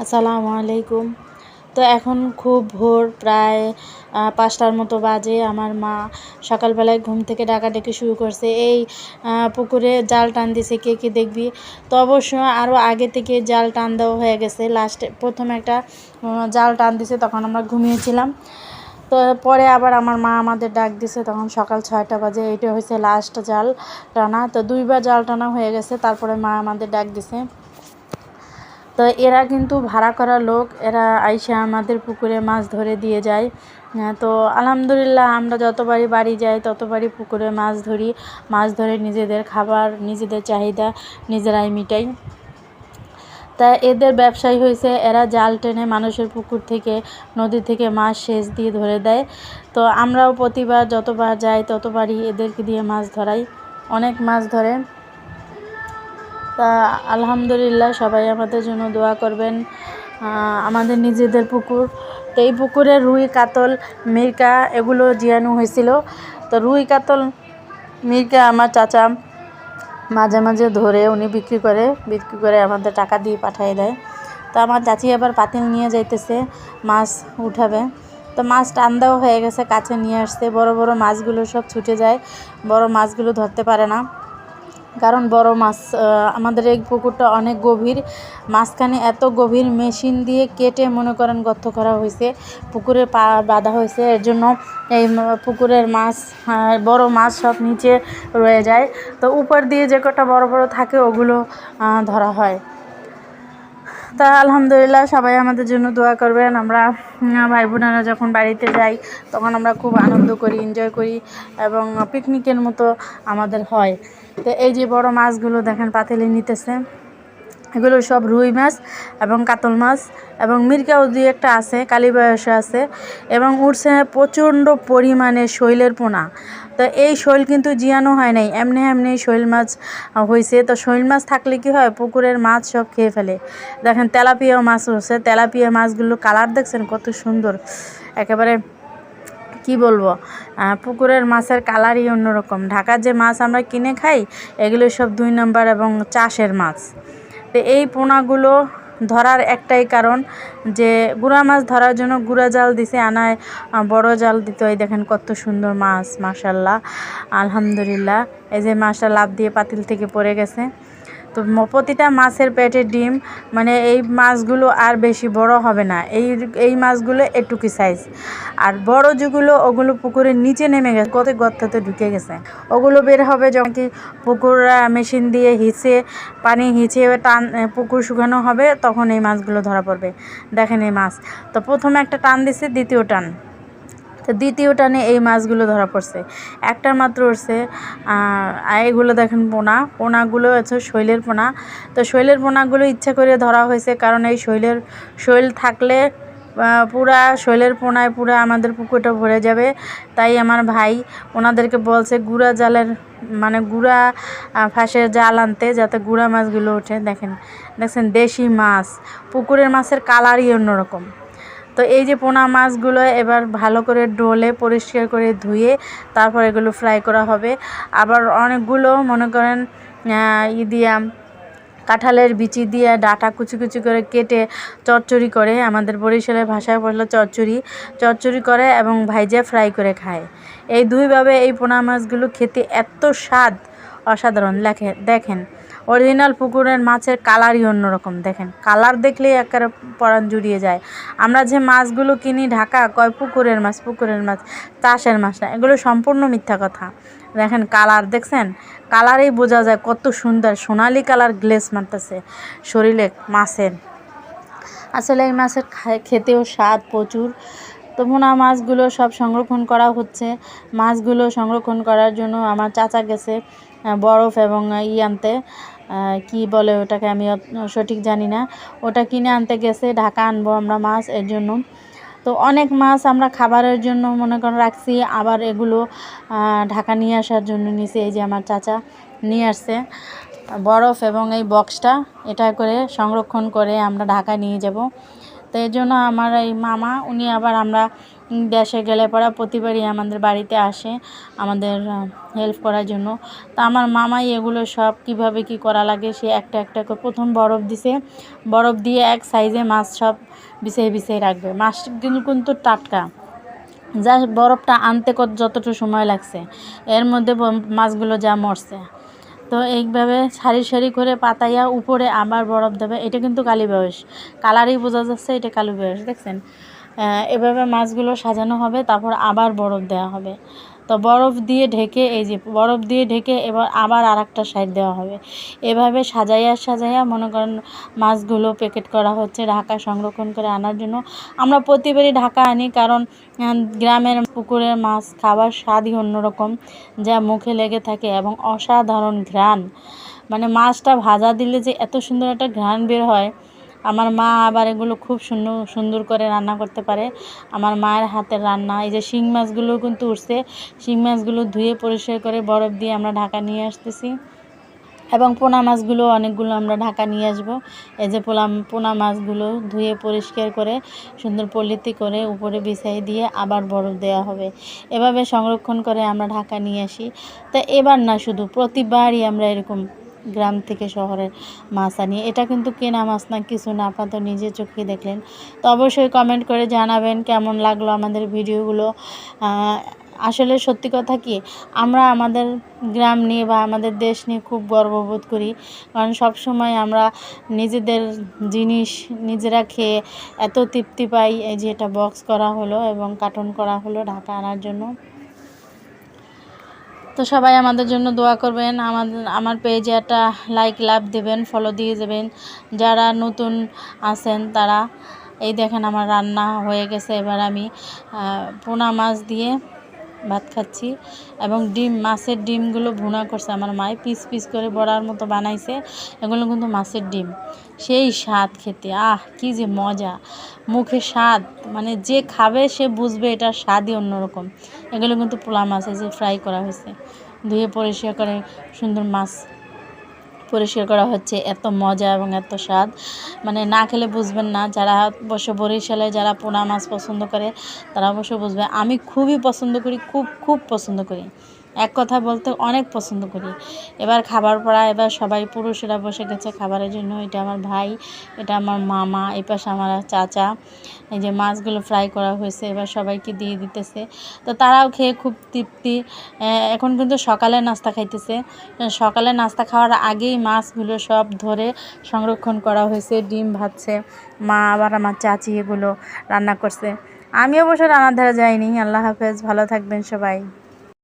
আসসালামু আলাইকুম। তো এখন খুব ভোর, প্রায় ৫টার মতো বাজে। আমার মা সকালবেলায় ঘুম থেকে ডাকাডাকি শুরু করছে, এই পুকুরে জাল টান দিছে, কে কে দেখবি। তো অবশ্য আরও আগে থেকে জাল টান দেওয়া হয়ে গেছে। লাস্টে প্রথম একটা জাল টান দিছে, তখন আমরা ঘুমিয়েছিলাম। তো পরে আবার আমার মা আমাদের ডাক দিছে, তখন সকাল ৬টা বাজে। এইটা হয়েছে লাস্ট জাল টানা। তো ২বার জাল টানা হয়ে গেছে, তারপরে মা আমাদের ডাক দিছে। তো এরা কিন্তু ভাড়া করা লোক, এরা আইসা আমাদের পুকুরে মাছ ধরে দিয়ে যায়। তো আলহামদুলিল্লাহ, আমরা যতবারই বাড়ি যাই ততবারই পুকুরে মাছ ধরি। মাছ ধরে নিজেদের খাবার, নিজেদের চাহিদা নিজেরাই মিটাই। তা এদের ব্যবসায় হয়েছে, এরা জাল টেনে মানুষের পুকুর থেকে, নদী থেকে মাছ সেচ দিয়ে ধরে দেয়। তো আমরাও প্রতিবার যতবার যাই ততবারই এদেরকে দিয়ে মাছ ধরাই, অনেক মাছ ধরে। তা আলহামদুলিল্লাহ, সবাই আমাদের জন্য দোয়া করবেন। আমাদের নিজেদের পুকুর, তো এই পুকুরে রুই, কাতল, মিরকা এগুলো জিয়ানো হয়েছিল। তো রুই, কাতল, মিরকা আমার চাচা মাঝে মাঝে ধরে উনি বিক্রি করে আমাদের টাকা দিয়ে পাঠিয়ে দেয়। তো আমার চাচি আবার পাতিল নিয়ে যাইতেছে, মাছ উঠাবে। তো মাছ টান দেওয়া হয়ে গেছে, কাছে নিয়ে আসছে। বড় বড় মাছগুলো সব ছুটে যায়, বড় মাছগুলো ধরতে পারে না, কারণ বড় মাছ। আমাদের এই পুকুরটা অনেক গভীর, মাঝখানে এত গভীর মেশিন দিয়ে কেটে মনে করেন গর্ত করা হয়েছে, পুকুরে পা বাঁধা হয়েছে। এর জন্য এই পুকুরের মাছ, বড় মাছ সব নিচে রয়ে যায়। তো উপর দিয়ে যে কটা বড় বড় থাকে ওগুলো ধরা হয়। তা আলহামদুলিল্লাহ, সবাই আমাদের জন্য দোয়া করবেন। আমরা ভাই বোনেরা যখন বাড়িতে যাই তখন আমরা খুব আনন্দ করি, এনজয় করি, এবং পিকনিকের মতো আমাদের হয়। তো এই যে বড় মাছগুলো দেখেন পাতিলে নিতেছে, এগুলো সব রুই মাছ এবং কাতল মাছ, এবং মিরকাও দুই একটা আছে, কালীবয়সে আছে, এবং উঠছে প্রচণ্ড পরিমাণে শৈলের পোনা। তো এই শৈল কিন্তু জিয়ানো হয় নাই, এমনি এমনি শৈল মাছ হয়েছে। তো শৈল মাছ থাকলে কি হয়, পুকুরের মাছ সব খেয়ে ফেলে। দেখেন তেলাপিয়াও মাছ হচ্ছে, তেলাপিয়া মাছগুলো কালার দেখছেন কত সুন্দর, একেবারে কি বলবো, পুকুরের মাছের কালারই অন্যরকম। ঢাকার যে মাছ আমরা কিনে খাই এগুলো সব ২ নম্বর এবং চাষের মাছ। তো এই পোনাগুলো ধরার একটাই কারণ, যে গুড়া মাছ ধরার জন্য গুড়া জাল দিছে, আনায় বড় জাল দিতে হয়। দেখেন কত সুন্দর মাছ, মাশাল্লাহ, আলহামদুলিল্লাহ। এই যে মাছটা লাফ দিয়ে পাতিল থেকে পড়ে গেছে। তো প্রতিটা মাছের পেটে ডিম, মানে এই মাছগুলো আর বেশি বড় হবে না, এই মাছগুলো এটুকু সাইজ। আর বড় যেগুলো ওগুলো পুকুরের নিচে নেমে গেছে, কত গর্ততে ঢুকে গেছে, ওগুলো বের হবে যখন কি পুকুর মেশিন দিয়ে পানি হিঁচে টান, পুকুর শুকানো হবে, তখন এই মাছগুলো ধরা পড়বে। দেখেন এই মাছ, তো প্রথমে একটা টান দিছে, দ্বিতীয় টান, তো দ্বিতীয় টানে এই মাছগুলো ধরা পড়ছে, একটা মাত্র উঠছে। এগুলো দেখেন পোনাগুলো আছে শৈলের পোনা। তো শৈলের পোনাগুলো ইচ্ছা করে ধরা হয়েছে, কারণ এই শৈল থাকলে পুরা শৈলের পোনায় পুরা আমাদের পুকুরটা ভরে যাবে। তাই আমার ভাই ওনাদেরকে বলছে গুড়া জালের, মানে গুড়া ফাঁসের জাল আনতে, যাতে গুড়া মাছগুলো ওঠে। দেখছেন দেশি মাছ, পুকুরের মাছের কালারই অন্যরকম। তো এই যে পোনা মাছগুলো এবার ভালো করে ডলে পরিষ্কার করে ধুয়ে তারপর এগুলো ফ্রাই করা হবে। আবার অনেকগুলো মনে করেন দিয়া কাঁঠালের বিচি দিয়ে ডাটা কুচি কুচি করে কেটে চচ্চড়ি করে, আমাদের বরিশালের ভাষায় বললো চচ্চড়ি করে, এবং ভাইজা ফ্রাই করে খায়। এই দুইভাবে এই পোনা মাছগুলো খেতে এত স্বাদ, অসাধারণ। দেখেন অরিজিনাল পুকুরের মাছের কালারই অন্যরকম। দেখেন কালার দেখলেই একেবারে পরাণ জুড়িয়ে যায়। আমরা যে মাছগুলো কিনি ঢাকা কয় পুকুরের মাছ, চাষের মাছ না, এগুলো সম্পূর্ণ মিথ্যা কথা। দেখেন কালার দেখছেন, কালারেই বোঝা যায় কত সুন্দর সোনালি কালার গ্লেজ মারতেছে শরীরে মাছের। আসলে এই মাছের খেতেও স্বাদ প্রচুর। তো পোনা মাছগুলো সব সংরক্ষণ করা হচ্ছে। মাছগুলো সংরক্ষণ করার জন্য আমার চাচা গেছে বরফ এবং আনতে, কি বলে ওটাকে, আমি সঠিক জানি না, ওটা কিনে আনতে গেছে। ঢাকা আনবো আমরা মাছ, এর জন্য। তো অনেক মাছ আমরা খাবারের জন্য মনে করেন রাখছি, আবার এগুলো ঢাকা নিয়ে আসার জন্য নিচে এই যে আমার চাচা নিয়ে আসছে বরফ এবং এই বক্সটা, এটা করে সংরক্ষণ করে আমরা ঢাকায় নিয়ে যাব। তো এই জন্য আমার এই মামা উনি আবার আমরা দেশে গেলে পরে প্রতিবারই আমাদের বাড়িতে আসে আমাদের হেল্প করার জন্য। তো আমার মামাই এগুলো সব কিভাবে কি করা লাগে সে একটা একটা করে প্রথম বরফ দিছে, বরফ দিয়ে এক সাইজে মাছ সব বিছিয়ে বিছিয়ে রাখবে। মাছগুলো কিন্তু টাটকা, যা বরফটা আনতে যতটুকু সময় লাগছে এর মধ্যে মাছগুলো যা মরছে। তো এইভাবে সারি সারি করে পাতাইয়া উপরে আবার বরফ দেবে। এটা কিন্তু কালী বয়স, কালারই বোঝা যাচ্ছে এটা কালী বয়স, দেখছেন? এভাবে মাছগুলো সাজানো হবে, তারপর আবার বরফ দেওয়া হবে। তো বরফ দিয়ে ঢেকে, এই যে বরফ দিয়ে ঢেকে এবার আবার আর একটা সাইড দেওয়া হবে। এভাবে সাজাইয়া সাজাইয়া মনে করেন মাছগুলো প্যাকেট করা হচ্ছে ঢাকা সংরক্ষণ করে আনার জন্য। আমরা প্রতিবারই ঢাকা আনি, কারণ গ্রামের পুকুরের মাছ খাবার স্বাদই অন্যরকম, যা মুখে লেগে থাকে এবং অসাধারণ ঘ্রাণ। মানে মাছটা ভাজা দিলে যে এত সুন্দর একটা ঘ্রাণ বের হয়। আমার মা আবার এগুলো খুব সুন্দর সুন্দর করে রান্না করতে পারে। আমার মায়ের হাতের রান্না। এই যে শিং মাছগুলো কিন্তু উঠছে, শিং মাছগুলো ধুয়ে পরিষ্কার করে বরফ দিয়ে আমরা ঢাকা নিয়ে আসতেছি, এবং পোনা মাছগুলো অনেকগুলো আমরা ঢাকা নিয়ে আসব। এই যে পোনা মাছগুলো ধুয়ে পরিষ্কার করে সুন্দর পলিথি করে উপরে বিছাই দিয়ে আবার বরফ দেওয়া হবে। এভাবে সংরক্ষণ করে আমরা ঢাকা নিয়ে আসি। তো এবার না, শুধু প্রতিবারই আমরা এরকম গ্রাম থেকে শহরের মাছ আনি। এটা কিন্তু কেনা মাছ না, কিছু না, আপনারা তো নিজে চোখে দেখলেন। তো অবশ্যই কমেন্ট করে জানাবেন কেমন লাগলো আমাদের ভিডিওগুলো। আসলে সত্যি কথা কি, আমরা আমাদের গ্রাম নিয়ে বা আমাদের দেশ নিয়ে খুব গর্ববোধ করি, কারণ সবসময় আমরা নিজেদের জিনিস নিজেরা খেয়ে এত তৃপ্তি পাই। এই যে এটা বক্স করা হলো এবং কার্টন করা হলো ঢাকা আনার জন্য। তো সবাই আমাদের জন্য দোয়া করবেন, আমার পেজে একটা লাইক লাভ দেবেন, ফলো দিয়ে যাবেন। যারা নতুন আছেন তারা। এই দেখেন আমার রান্না হয়ে গেছে। এবার আমি পোনা মাছ দিয়ে ভাত খাচ্ছি, এবং মাছের ডিমগুলো ভুনা করছে আমার মায়ে, পিস পিস করে বড়ার মতো বানাইছে। এগুলো কিন্তু মাছের ডিম, সেই স্বাদ খেতে, কি যে মজা, মুখে স্বাদ, মানে যে খাবে সে বুঝবে এটার স্বাদই অন্যরকম। এগুলো কিন্তু পোলা মাছ, এই যে ফ্রাই করা হয়েছে, ধুয়ে পরিষ্কার করে সুন্দর মাছ পরিষ্কার করা হচ্ছে। এত মজা এবং এত স্বাদ, মানে না খেলে বুঝবেন না। যারা অবশ্য বরিশালে যারা পোনা মাছ পছন্দ করে তারা অবশ্য বুঝবে। আমি খুবই পছন্দ করি, খুব খুব পছন্দ করি, এক কথা বলতে অনেক পছন্দ করি। এবার খাবার পড়া, এবার সবাই পুরুষেরা বসে গেছে খাবারের জন্য। এটা আমার ভাই, এটা আমার মামা, এই পাশে আমার চাচা। এই যে মাছগুলো ফ্রাই করা হয়েছে, এবার সবাইকে দিয়ে দিতেছে। তো তারাও খেয়ে খুব তৃপ্তি। এখন কিন্তু সকালে নাস্তা খাইতেছে। সকালে নাস্তা খাওয়ার আগেই মাছগুলো সব ধরে সংরক্ষণ করা হয়েছে, ডিম ভাজছে মা, আবার আমার চাচি এগুলো রান্না করছে। আমি অবশ্য রান্নার ধারে যাইনি। আল্লাহ হাফেজ, ভালো থাকবেন সবাই।